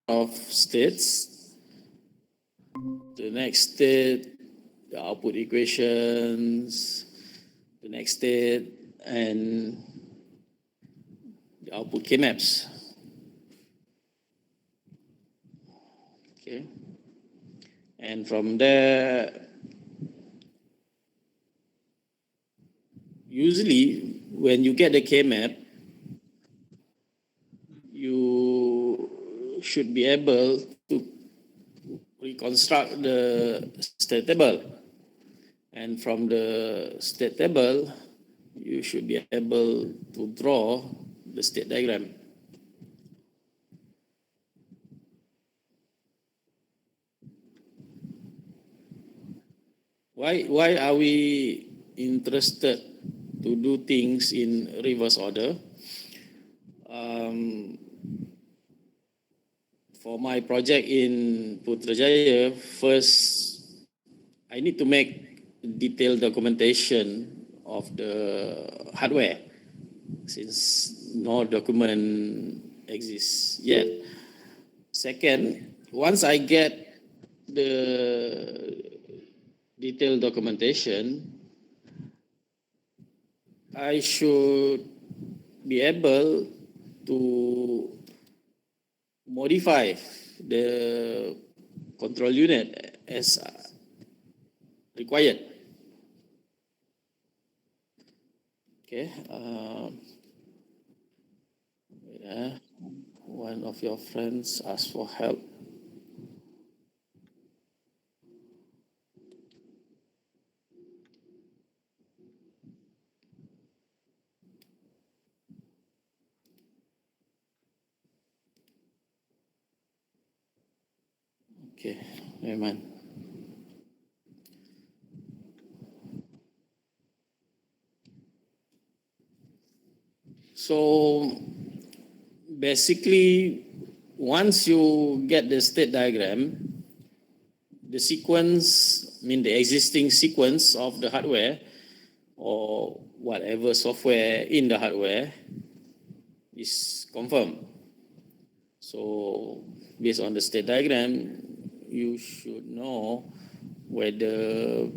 of states. The next state, the output equations, the next state, and the output K-maps. Okay. And from there, usually when you get the K-map, you should be able to reconstruct the state table. And from the state table, you should be able to draw the state diagram. Why are we interested to do things in reverse order? For my project in Putrajaya, first I need to make detailed documentation of the hardware, since no document exists yet. Second, once I get the detailed documentation, I should be able to modify the control unit as required. Okay. One of your friends asked for help. Okay, never mind. So basically, once you get the state diagram, the sequence, the existing sequence of the hardware or whatever software in the hardware is confirmed. So based on the state diagram, you should know whether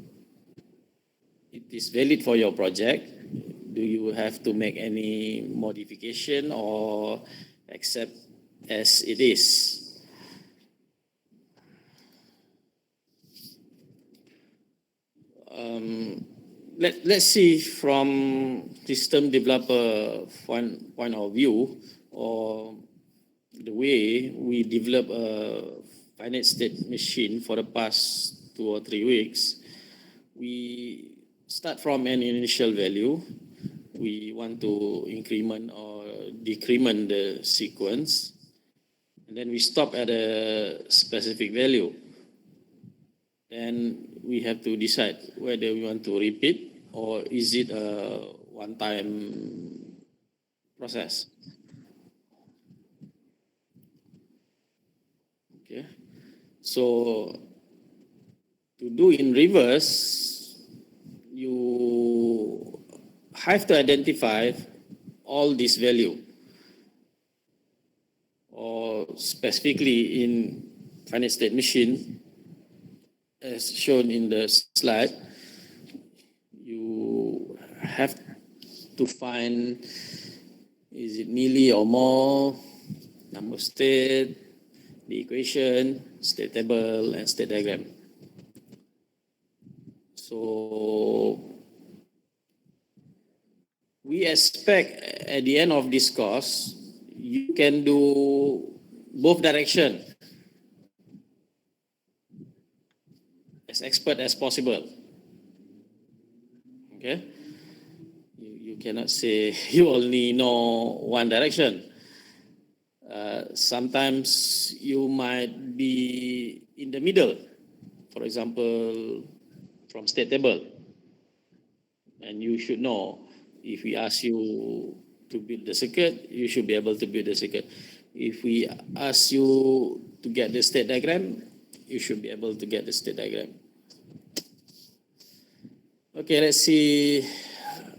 it is valid for your project. Do you have to make any modification or accept as it is? Let's see from system developer point of view, or the way we develop a finite state machine for the past 2 or 3 weeks. We start from an initial value. We want to increment or decrement the sequence, and then we stop at a specific value. Then we have to decide whether we want to repeat or is it a one-time process. Okay, so to do in reverse, you have to identify all this value, or specifically in finite state machine, as shown in the slide, you have to find, is it milli or more, number of state, the equation, state table, and state diagram. So we expect at the end of this course, you can do both directions as expert as possible. Okay? You cannot say you only know one direction. Sometimes you might be in the middle, for example, from state table. And you should know, if we ask you to build the circuit, you should be able to build the circuit. If we ask you to get the state diagram, you should be able to get the state diagram. Okay, let's see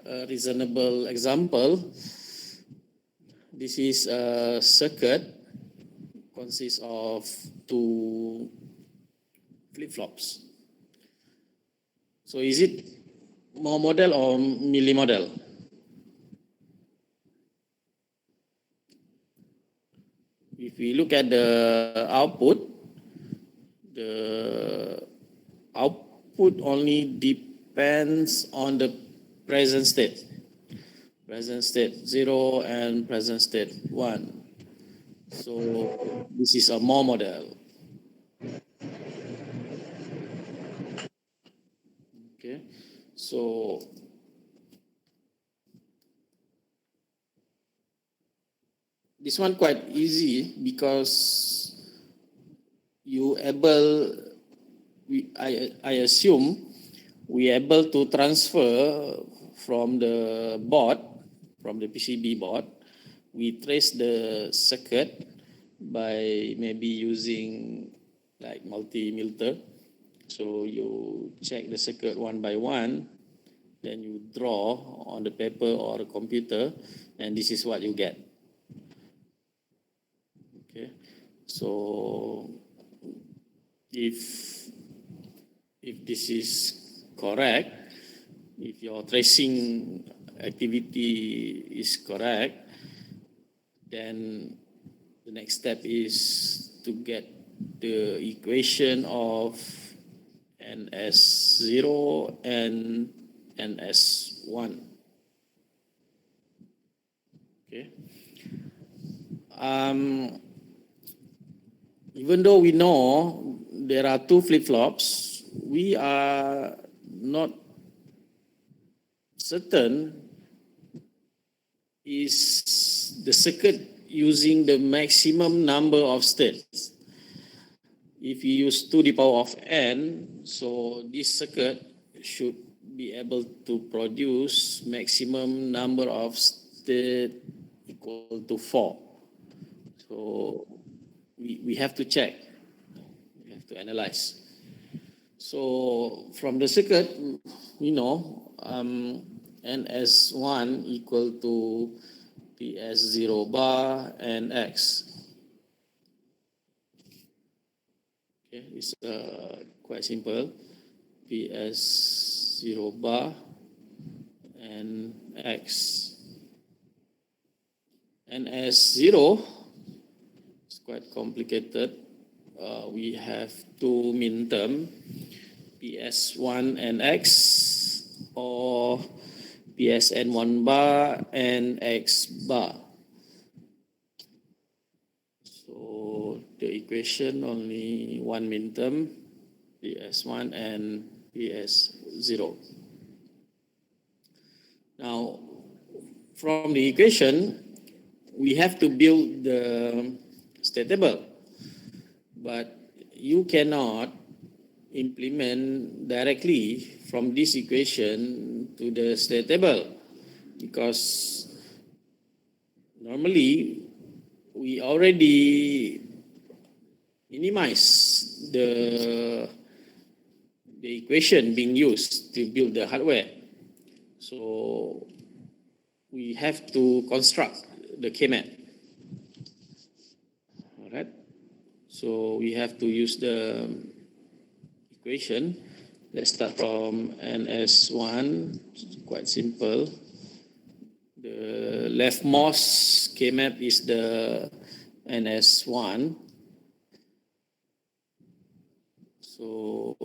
a reasonable example. This is a circuit consists of two flip-flops. So is it more model or milli model? If we look at the output only depends on the present state. Present state 0 and present state 1. So this is a more model. Okay, so this one quite easy because you able, I assume we able to transfer from the board, from the PCB board. We trace the circuit by maybe using like multimeter. So you check the circuit one by one, then you draw on the paper or the computer, and this is what you get. Okay, so if this is correct, if your tracing activity is correct, then the next step is to get the equation of NS0 and NS1. Okay. Even though we know there are two flip-flops, we are not certain is the circuit using the maximum number of states. If you use 2 to the power of n, so this circuit should be able to produce maximum number of states equal to 4. So we have to check, we have to analyze. So from the circuit, we know NS1 equal to PS0 bar and X. Okay, it's quite simple. PS0 bar and X. NS0 is quite complicated. We have two min term, PS1 and X, or PSN1 bar and X bar. So the equation only one min term, PS1 and PS0. Now, from the equation, we have to build the state table, but you cannot implement directly from this equation to the state table, because normally we already minimize the equation being used to build the hardware. So we have to construct the KMAP. All right. So we have to use the equation. Let's start from NS1, quite simple. The leftmost KMAP is the NS1. So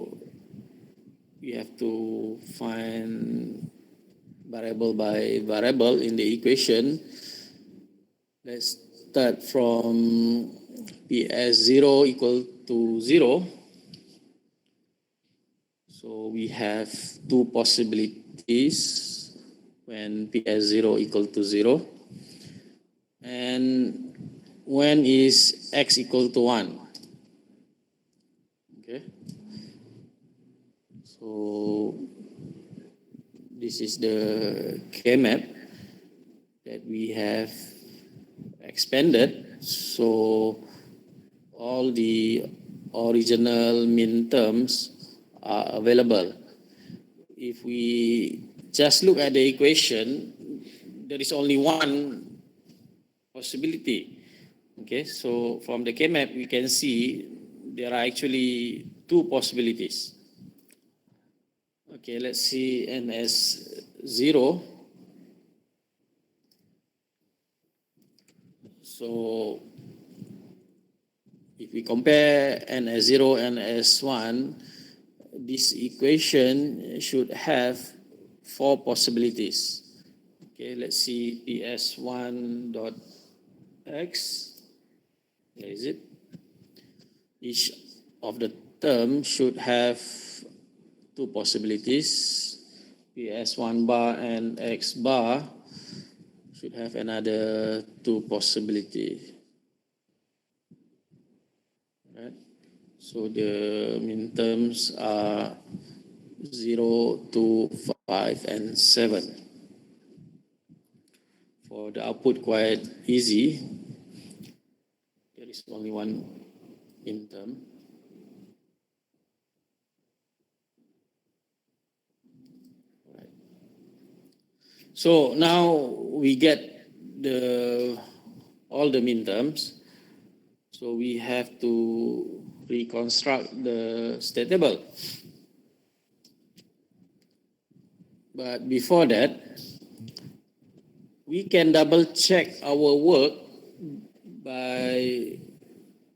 we have to find variable by variable in the equation. Let's start from PS0 equal to 0. So we have two possibilities when PS0 equal to 0. And when is X equal to 1? Okay. So this is the KMAP that we have expanded. So all the original min terms are available. If we just look at the equation, there is only one possibility. Okay, so from the K-map, we can see there are actually two possibilities. Okay, let's see NS0. So if we compare NS0 and NS1, this equation should have four possibilities. Okay, let's see PS1 dot X. Where is it? Each of the term should have two possibilities. PS1 bar and X bar should have another two possibility. Right? So the min terms are 0, 2, 5, and 7. For the output, quite easy. There is only one min term. Right. So now we get all the min terms. So we have to reconstruct the state table. But before that, we can double check our work by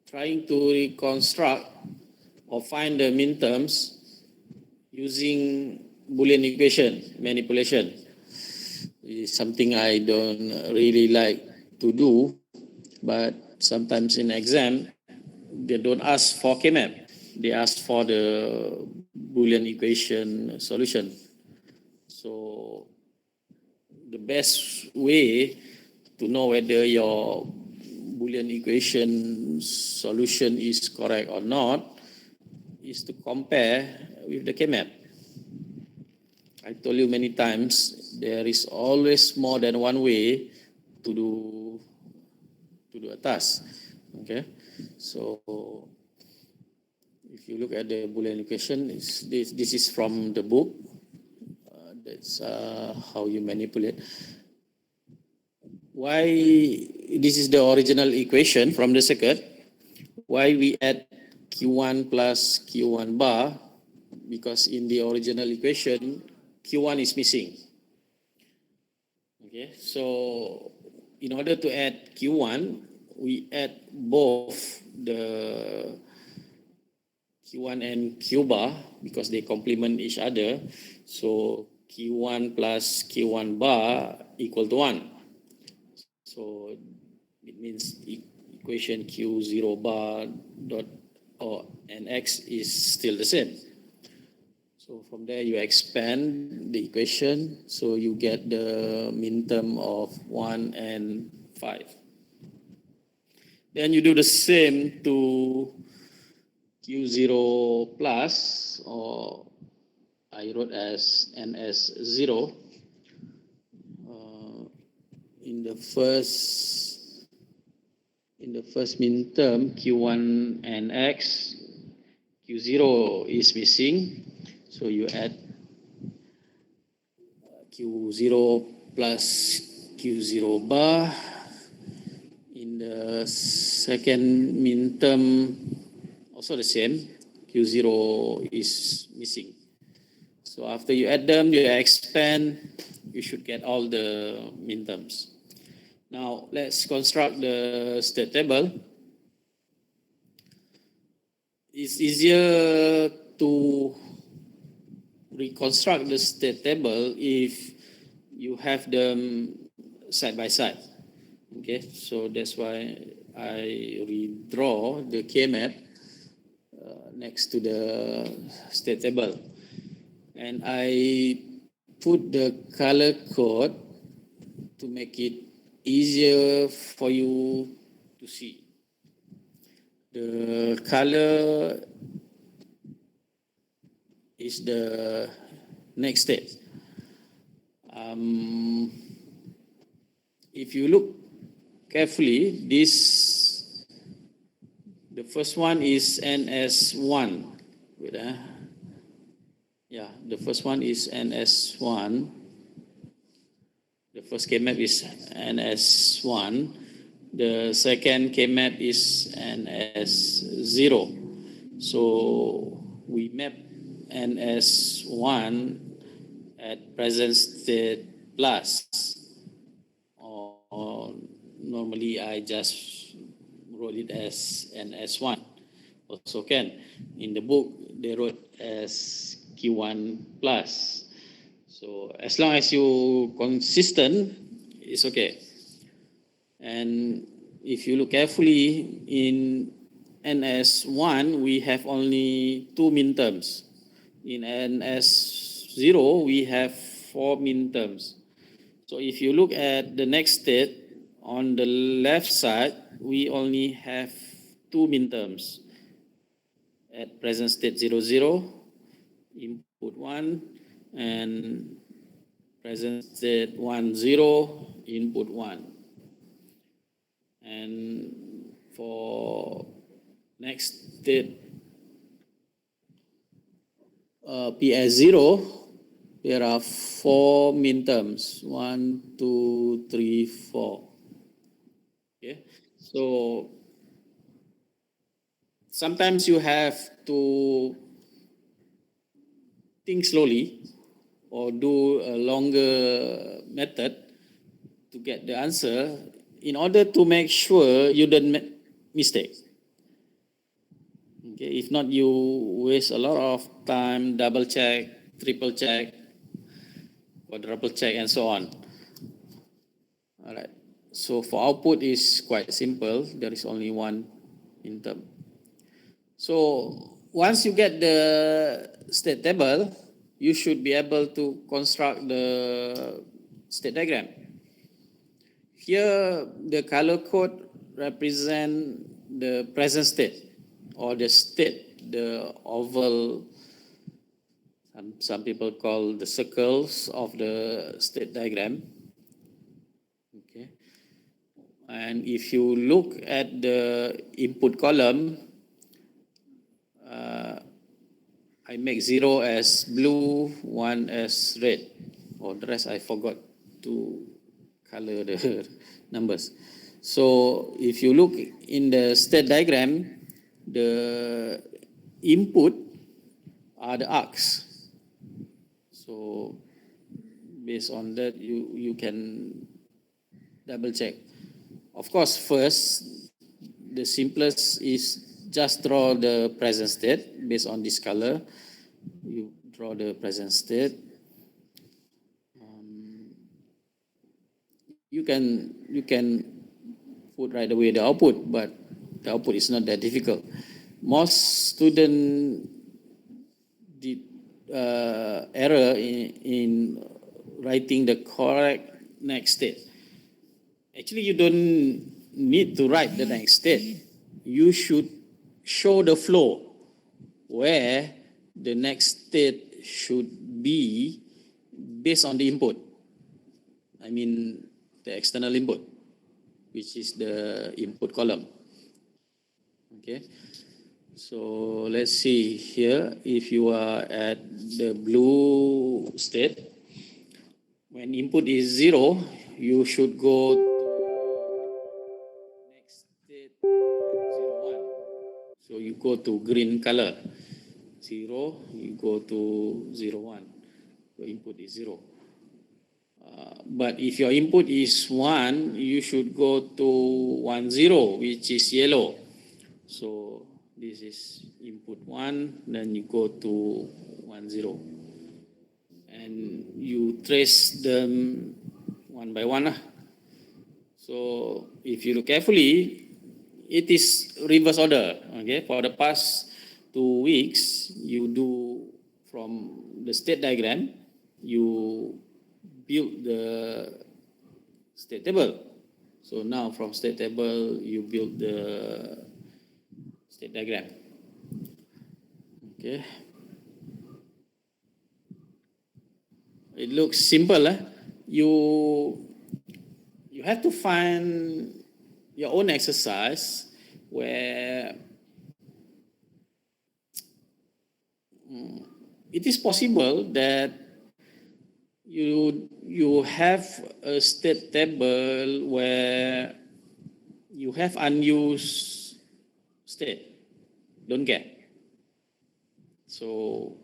trying to reconstruct or find the min terms using Boolean equation manipulation. It's something I don't really like to do, but sometimes in exam, they don't ask for K-map. They ask for the Boolean equation solution. So the best way to know whether your Boolean equation solution is correct or not is to compare with the K-map. I told you many times, there is always more than one way to do a task. Okay, so if you look at the Boolean equation, this is from the book. That's how you manipulate. Why this is the original equation from the circuit? Why we add Q1 plus Q1 bar? Because in the original equation, Q1 is missing. Okay, so in order to add Q1, we add both the Q1 and Q bar because they complement each other. So Q1 plus Q1 bar equal to 1. So it means equation Q0 bar dot and X is still the same. So from there you expand the equation, so you get the min term of 1 and 5. Then you do the same to Q0 plus, or I wrote as NS0. In the first min term, Q1 and X, Q0 is missing. So you add Q0 plus Q0 bar. In the second min term, also the same, Q0 is missing. So after you add them, you expand, you should get all the min terms. Now let's construct the state table. It's easier to reconstruct the state table if you have them side by side. Okay, so that's why I redraw the K-map next to the state table. And I put the color code to make it easier for you to see. The color is the next step. If you look carefully, the first one is NS1. Wait, yeah, the first one is NS1. The first K-map is NS1. The second K-map is NS0. So we map NS1 at present state plus, or normally I just wrote it as NS1. Also can. In the book, they wrote as Q1 plus. So as long as you consistent, it's okay. And if you look carefully in NS1, we have only 2 midterms. In NS0, we have 4 midterms. So if you look at the next state, on the left side, we only have 2 midterms. At present state 00, input 1, and present state 10, input 1. And for next state PS0, there are 4 midterms, 1, 2, 3, 4. Okay, so sometimes you have to think slowly or do a longer method to get the answer in order to make sure you don't make mistake. Okay, if not, you waste a lot of time, double check, triple check, quadruple check, and so on. All right. So for output is quite simple. There is only one midterm. So once you get the state table, you should be able to construct the state diagram. Here, the color code represent the present state or the state, the oval, some people call the circles of the state diagram. Okay. And if you look at the input column, I make 0 as blue, 1 as red. Or the rest I forgot to color the numbers. So if you look in the state diagram, the input are the arcs. So based on that, you can double check. Of course, first, the simplest is just draw the present state based on this color. You draw the present state. You can put right away the output, but the output is not that difficult. Most students did error in writing the correct next state. Actually, you don't need to write the next state. You should show the flow where the next state should be based on the input. I mean, the external input, which is the input column. Okay, so let's see here. If you are at the blue state, when input is 0, you should go to next state 01. So you go to green color. 0, you go to 01. Your input is 0. But if your input is 1, you should go to 10, which is yellow. So this is input 1, then you go to 10. And you trace them one by one. So if you look carefully, it is reverse order. Okay, for the past 2 weeks, you do from the state diagram, you build the state table. So now from state table, you build the state diagram. Okay. It looks simple. You have to find your own exercise where it is possible that you have a state table where you have unused state, don't care. So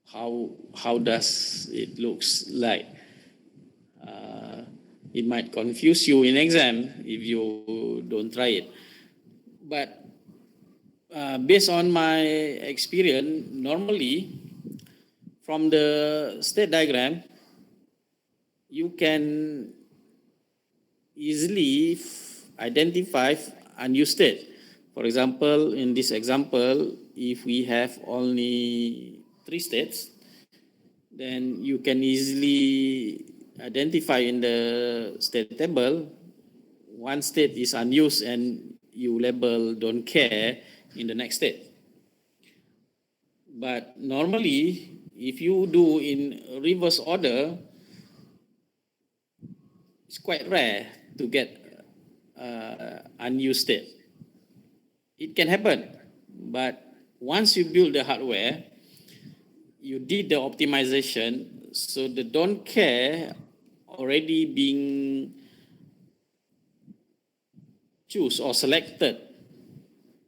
how does it looks like? It might confuse you in exam if you don't try it. But based on my experience, normally from the state diagram, you can easily identify unused state. For example, in this example, if we have only 3 states, then you can easily identify in the state table one state is unused and you label don't care in the next state. But normally, if you do in reverse order, it's quite rare to get unused state. It can happen, but once you build the hardware, you did the optimization, so the don't care already being choose or selected,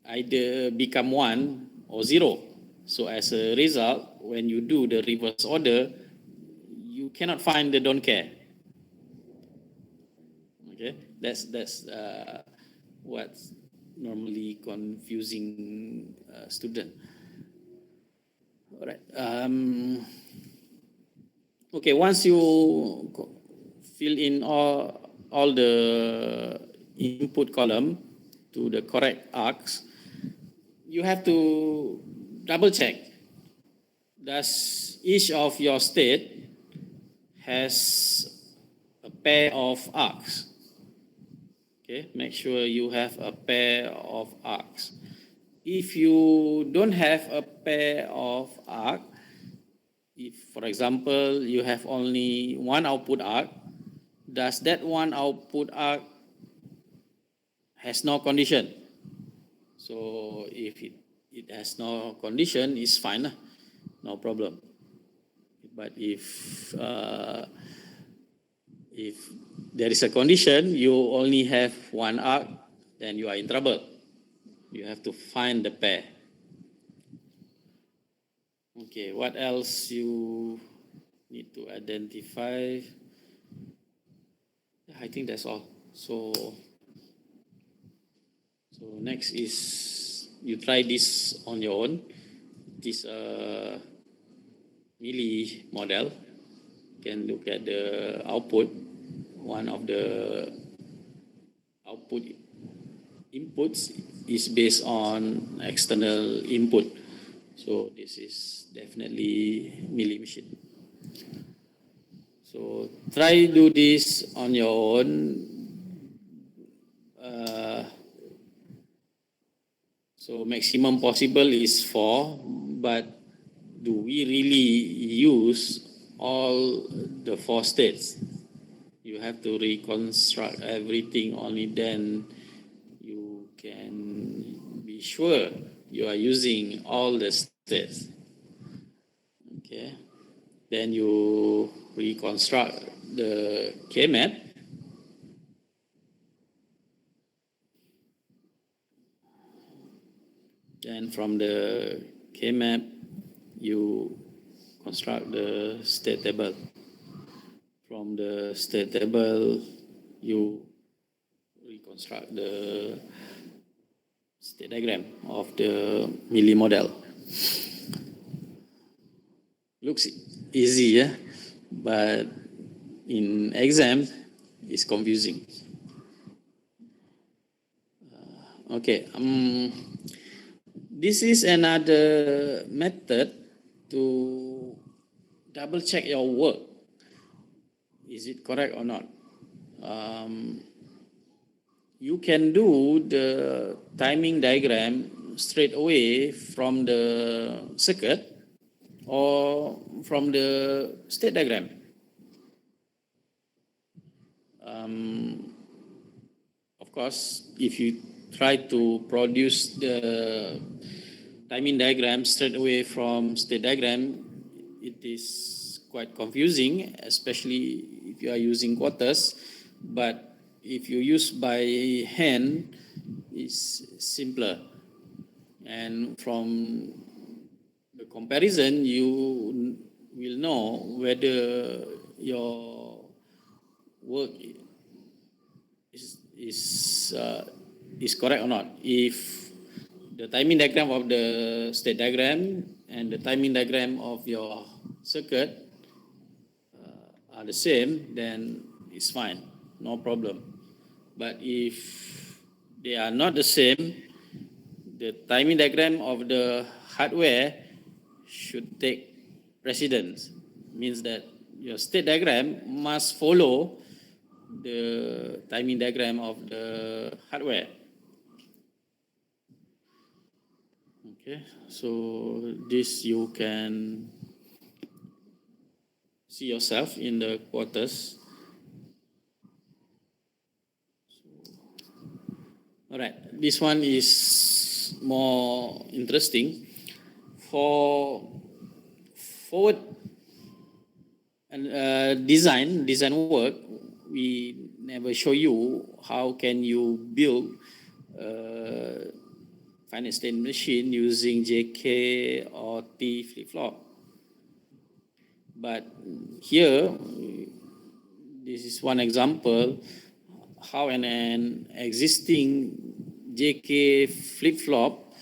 either become 1 or 0. So as a result, when you do the reverse order, you cannot find the don't care. Okay, that's what's normally confusing student. All right. Okay, once you fill in all the input column to the correct arcs, you have to double check. Does each of your state has a pair of arcs? Okay, make sure you have a pair of arcs. If you don't have a pair of arc, if, for example, you have only one output arc, does that one output arc has no condition? So if it has no condition, it's fine, no problem. But if there is a condition, you only have one arc, then you are in trouble. You have to find the pair. Okay, what else you need to identify? I think that's all. So next is you try this on your own. This Mealy model. You can look at the output. One of the output inputs is based on external input. So this is definitely Mealy machine. So try do this on your own. So maximum possible is 4, but do we really use all the 4 states? You have to reconstruct everything, only then you can be sure you are using all the states. Okay, then you reconstruct the K-map. Then from the K-map, you construct the state table. From the state table, you reconstruct the state diagram of the Mealy model. Looks easy, yeah? But in exam, it's confusing. Okay. This is another method to double check your work. Is it correct or not? You can do the timing diagram straight away from the circuit or from the state diagram. Of course, if you try to produce the timing diagram straight away from state diagram, it is quite confusing, especially if you are using quarters. But if you use by hand, it's simpler. And from the comparison, you will know whether your work is correct or not. If the timing diagram of the state diagram and the timing diagram of your circuit are the same, then it's fine, no problem. But if they are not the same, the timing diagram of the hardware should take precedence. Means that your state diagram must follow the timing diagram of the hardware. Okay, so this you can see yourself in the quarters. All right, this one is more interesting. For forward and design work, we never show you how can you build finite state machine using JK or T flip-flop. But here, this is one example how an existing JK flip-flop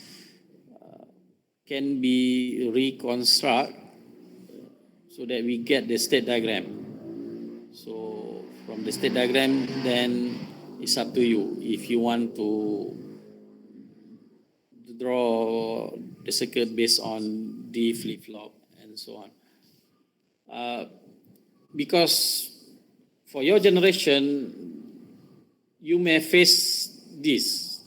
can be reconstructed so that we get the state diagram. So from the state diagram, then it's up to you if you want to draw the circuit based on D flip-flop and so on. Because for your generation, you may face this.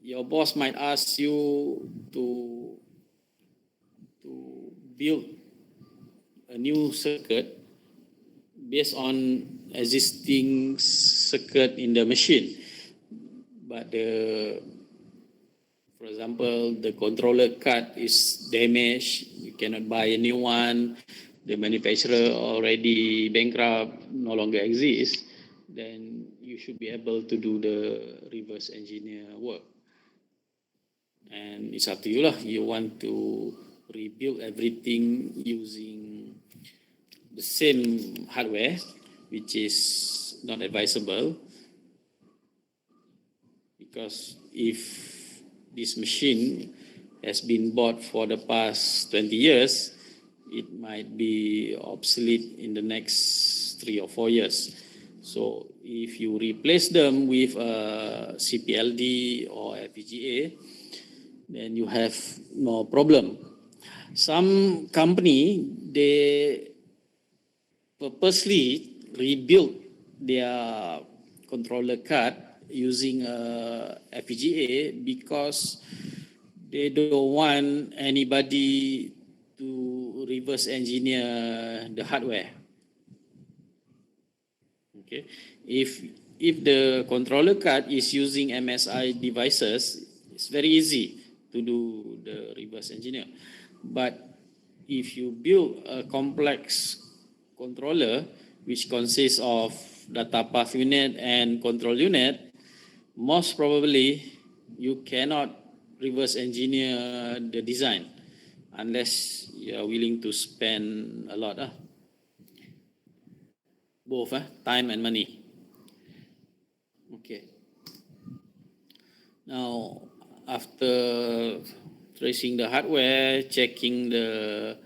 Your boss might ask you to build a new circuit based on existing circuit in the machine. But for example, the controller card is damaged, you cannot buy a new one, the manufacturer already bankrupt, no longer exists, then you should be able to do the reverse engineer work. And it's up to you lah. You want to rebuild everything using the same hardware, which is not advisable, because if this machine has been bought for the past 20 years, it might be obsolete in the next 3 or 4 years. So if you replace them with a CPLD or FPGA, then you have no problem. Some company, they purposely rebuild their controller card using a FPGA because they don't want anybody to reverse engineer the hardware. Okay, if the controller card is using MSI devices, it's very easy to do the reverse engineer. But if you build a complex controller which consists of data path unit and control unit, most probably you cannot reverse engineer the design unless you are willing to spend a lot, both time and money. Okay. Now, after tracing the hardware, checking the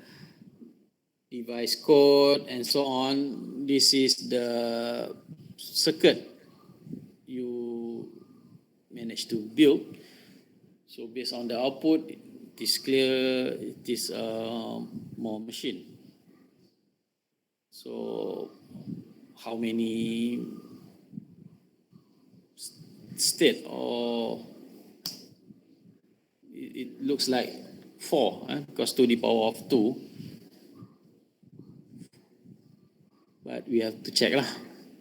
device code and so on, this is the circuit you managed to build. So based on the output, it is clear it is more machine. So how many state, or it looks like 4 because to the power of 2, but we have to check lah,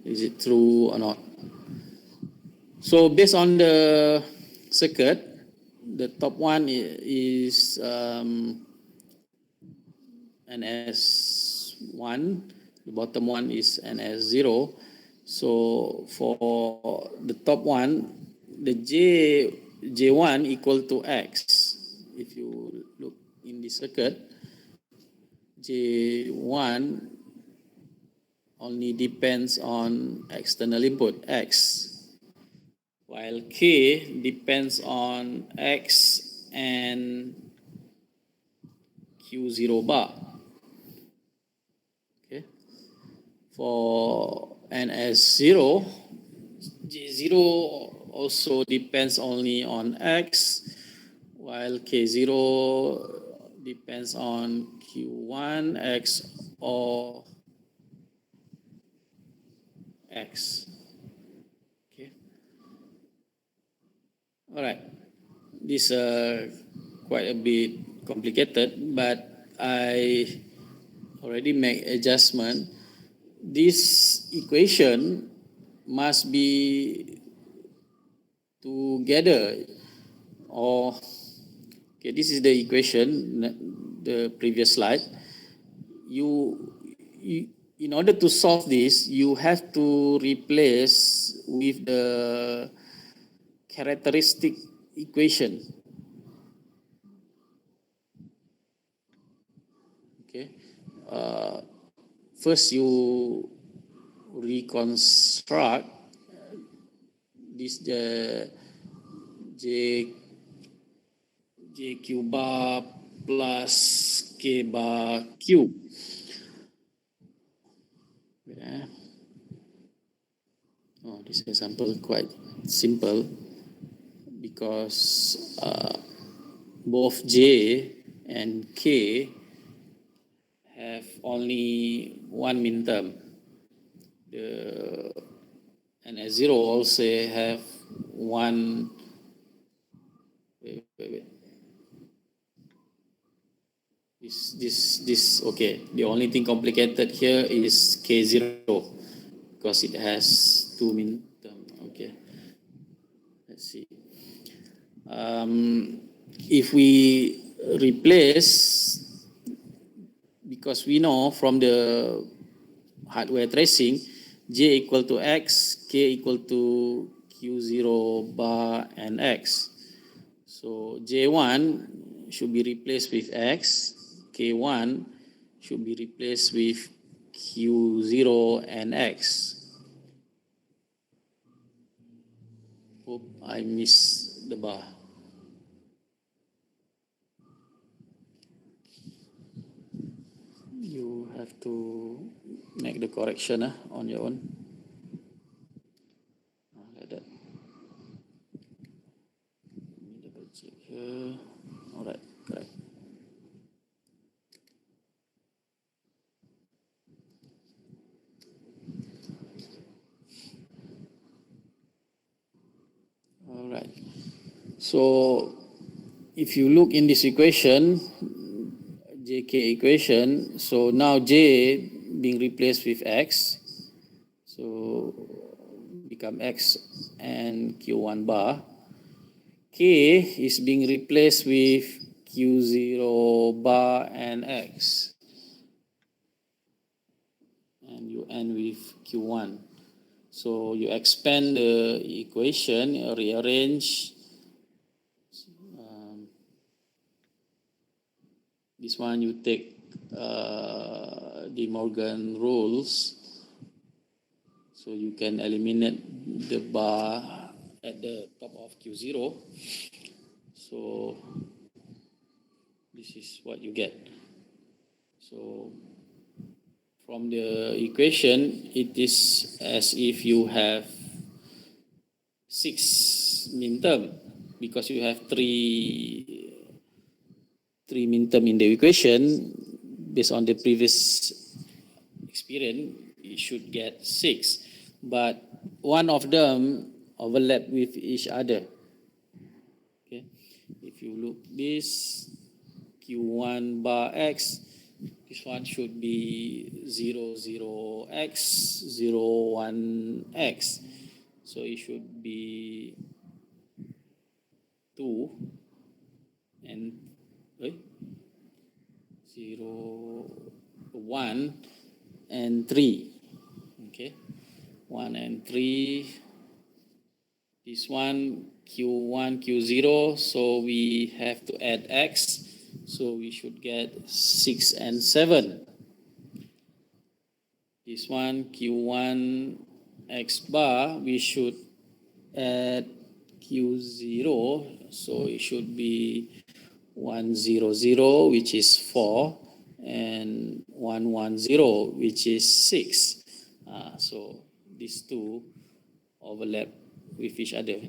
is it true or not. So based on the circuit, the top one is NS1, the bottom one is NS0, So for the top one, the J1 equal to X. If you look in the circuit, J1 only depends on external input X, while K depends on X and Q0 bar. Okay. For NS0, J0 also depends only on X, while K0 depends on Q1, X, or X. Okay. All right. This quite a bit complicated, but I already make adjustment. This equation must be together, or okay, this is the equation, the previous slide. You in order to solve this, you have to replace with the characteristic equation. Okay. First you reconstruct this J Q bar plus K bar Q. Yeah. Oh, this example is quite simple because both J and K have only one minterm. The NS0 also have one. Wait. This okay. The only thing complicated here is K0 because it has two minterm. Okay. Let's see. If we replace, because we know from the hardware tracing, J equal to X, K equal to Q0 bar and X. So J1 should be replaced with X, K1 should be replaced with Q0 and X. Hope I missed the bar. You have to make the correction on your own. Like that. Let me double check here. All right, correct. All right. So if you look in this equation, JK equation, so now J being replaced with X, so become X and Q1 bar. K is being replaced with Q0 bar and X. And you end with Q1. So you expand the equation, rearrange. This one you take De Morgan rules. So you can eliminate the bar at the top of Q0. So this is what you get. So from the equation, it is as if you have 6 minterm because you have three minterm in the equation. Based on the previous experience, you should get 6, but one of them overlap with each other. Okay, if you look this Q1 bar X, this one should be 00X, 01X. So it should be 2 and 0, 1 and 3. Okay, 1 and 3. This one Q1, Q0, so we have to add X. So we should get 6 and 7. This one Q1 X bar, we should add Q0, so it should be 100, which is 4, and 110, which is 6. So these two overlap with each other.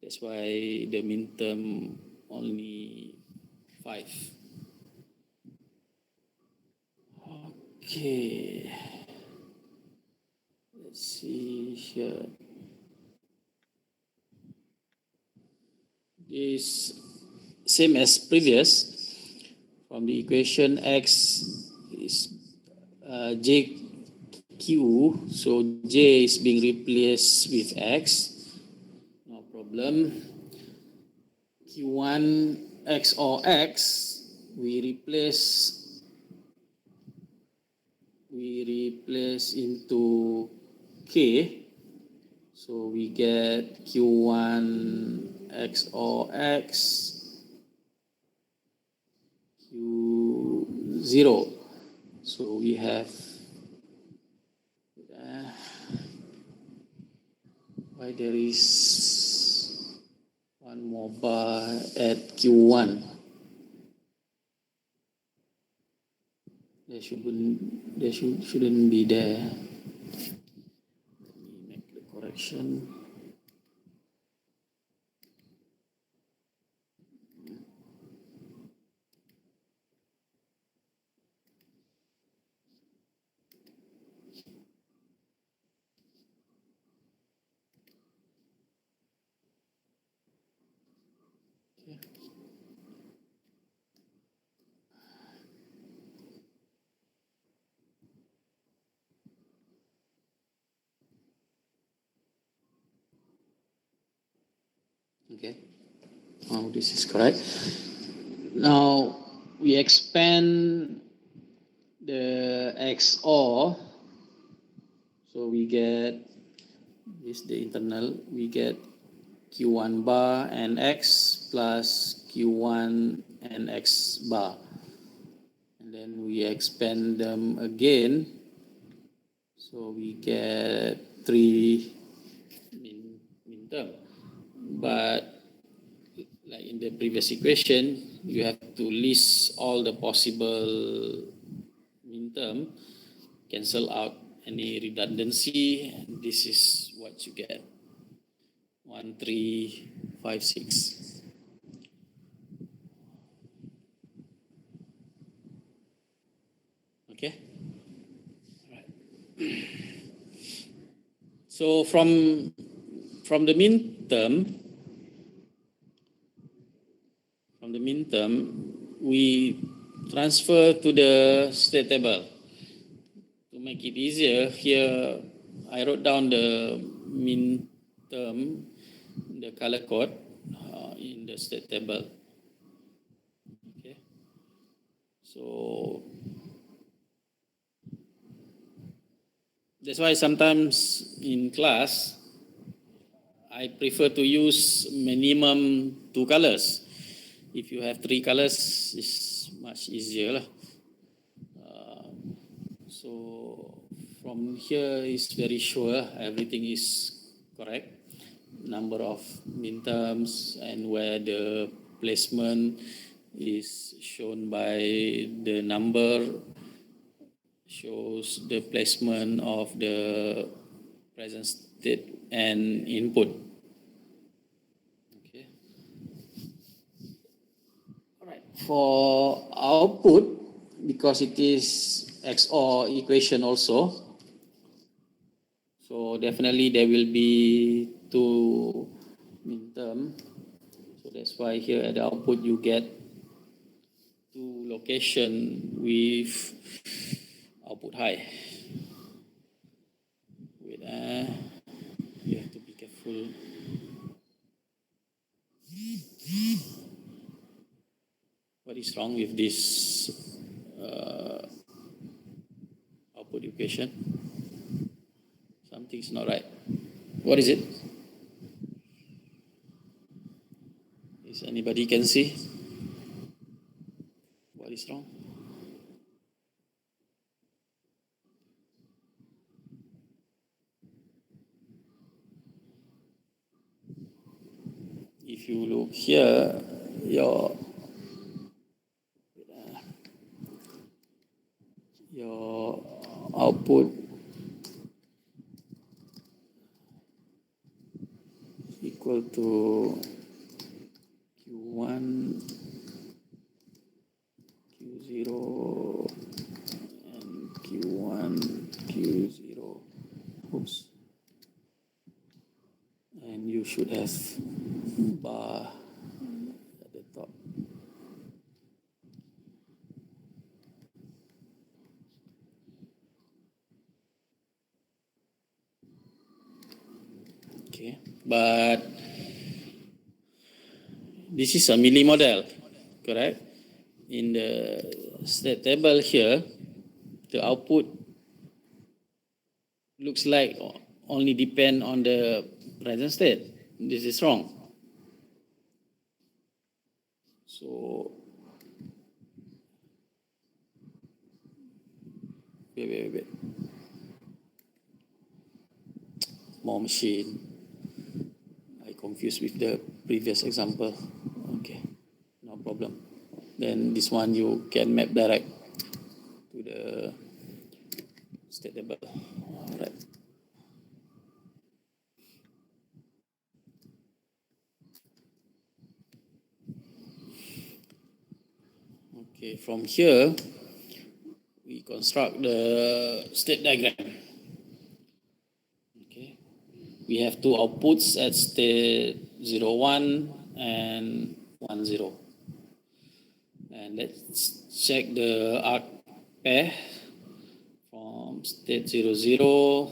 That's why the midterm only 5. Okay. Let's see here. This same as previous. From the equation x is jq, so j is being replaced with x. No problem. Q1 x or x, we replace into k, so we get Q1 x or x Q0. So we have why there is one more bar at Q1. Shouldn't be there. Let me make the correction. Okay. Oh, this is correct. Now we expand the XOR, so we get this the internal. We get Q1 bar and X plus Q1 and X bar, and then we expand them again, so we get 3 midterm. But like in the previous equation, you have to list all the possible midterm, cancel out any redundancy, and this is what you get. 1, 3, 5, 6. Okay. All right. So from the midterm, we transfer to the state table. To make it easier, here I wrote down the midterm, the color code in the state table. Okay. So that's why sometimes in class, I prefer to use minimum 2 colors. If you have 3 colors, it's much easier. So from here is very sure everything is correct. Number of midterms and where the placement is shown by the number shows the placement of the present state and input. Okay. All right. For output, because it is XOR equation also, so definitely there will be 2 midterm. So that's why here at the output you get 2 location with output high. Wait, you have to be careful. What is wrong with this output equation? not right. What is it? Is anybody can see? What is wrong? If you look here, your output equal to Q1, Q0, and Q1, Q0. Oops. And you should have bar at the top. Okay, but this is a milli model, correct? In the state table here, the output looks like only depend on the present state. This is wrong. So, wait. More machine. I confused with the previous example. Okay, no problem. Then this one you can map direct to the state table. All right. Okay, from here, we construct the state diagram. Okay, we have two outputs at state 0, 1 and 1, 0. And let's check the arc pair. From state 0, 0,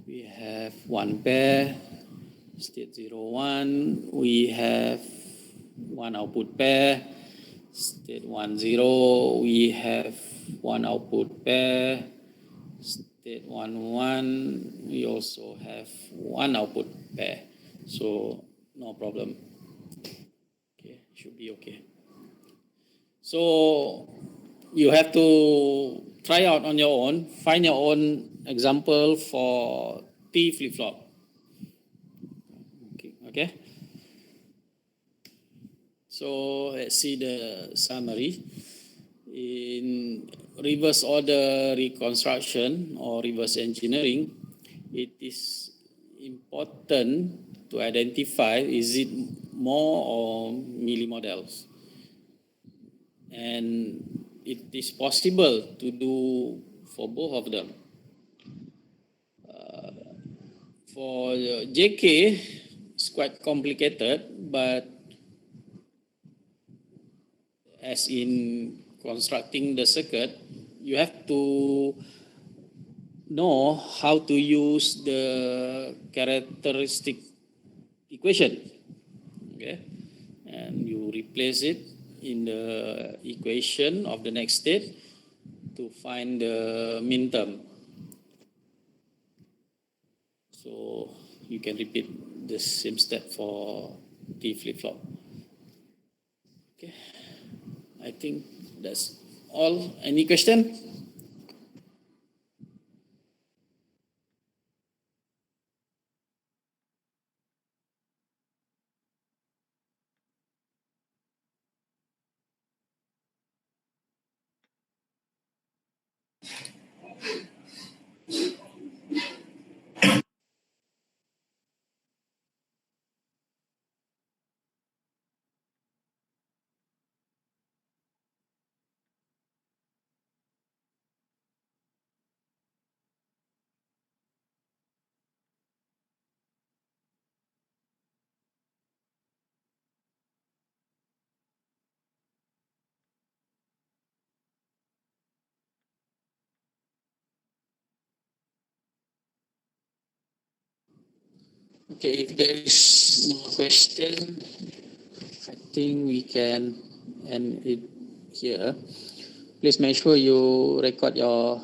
we have one pair. State 0, 1, we have one output pair. State 1, 0, we have one output pair. State 1, 1, we also have one output pair. So no problem. Okay, should be okay. So you have to try out on your own, find your own example for T flip-flop. Okay. So let's see the summary. In reverse order reconstruction or reverse engineering, it is important to identify is it more or milli models. And it is possible to do for both of them. For JK, it's quite complicated, but as in constructing the circuit, you have to know how to use the characteristic equation. Okay, and you replace it in the equation of the next state to find the mean term. So you can repeat the same step for T flip-flop. Okay, I think that's all. Any question? Okay, if there is no question, I think we can end it here. Please make sure you record your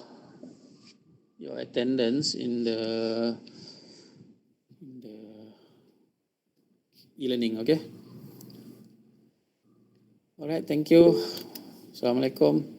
attendance in the e-learning. Okay. All right. Thank you. Assalamualaikum.